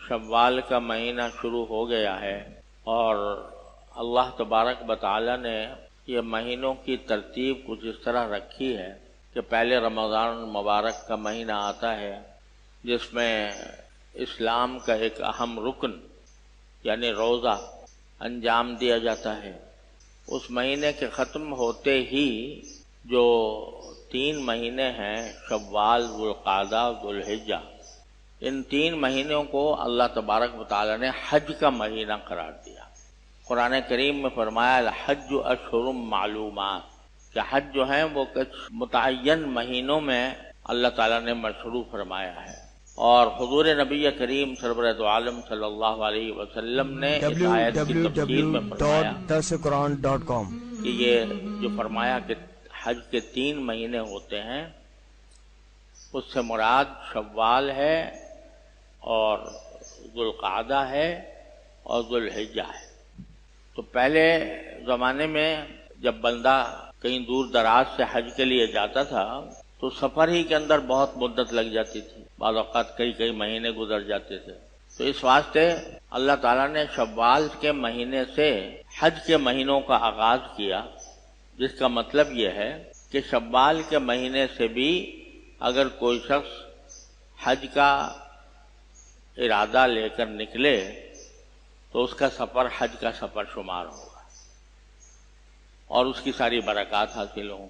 شوال کا مہینہ شروع ہو گیا ہے، اور اللہ تبارک و تعالی نے یہ مہینوں کی ترتیب کچھ اس طرح رکھی ہے کہ پہلے رمضان المبارک کا مہینہ آتا ہے، جس میں اسلام کا ایک اہم رکن یعنی روزہ انجام دیا جاتا ہے۔ اس مہینے کے ختم ہوتے ہی جو 3 مہینے ہیں، شوال، ذوالقعدہ، ذوالحجہ، ان 3 مہینوں کو اللہ تبارک و تعالی نے حج کا مہینہ قرار دیا۔ قرآن کریم میں فرمایا الحج اشہر معلومات، کہ حج جو ہیں وہ کچھ متعین مہینوں میں اللہ تعالیٰ نے مشروع فرمایا ہے، اور حضور نبی کریم سرورت عالم صلی اللہ علیہ وسلم نے اس آیت کی تفسیر میں فرمایا کہ یہ جو فرمایا کہ حج کے 3 مہینے ہوتے ہیں، اس سے مراد شوال ہے اور ذوالقعدہ ہے اور ذوالحجہ ہے۔ تو پہلے زمانے میں جب بندہ کہیں دور دراز سے حج کے لیے جاتا تھا تو سفر ہی کے اندر بہت مدت لگ جاتی تھی، بعض اوقات کئی مہینے گزر جاتے تھے۔ تو اس واسطے اللہ تعالیٰ نے شوال کے مہینے سے حج کے مہینوں کا آغاز کیا، جس کا مطلب یہ ہے کہ شوال کے مہینے سے بھی اگر کوئی شخص حج کا ارادہ لے کر نکلے تو اس کا سفر حج کا سفر شمار ہوگا اور اس کی ساری برکات حاصل ہوں۔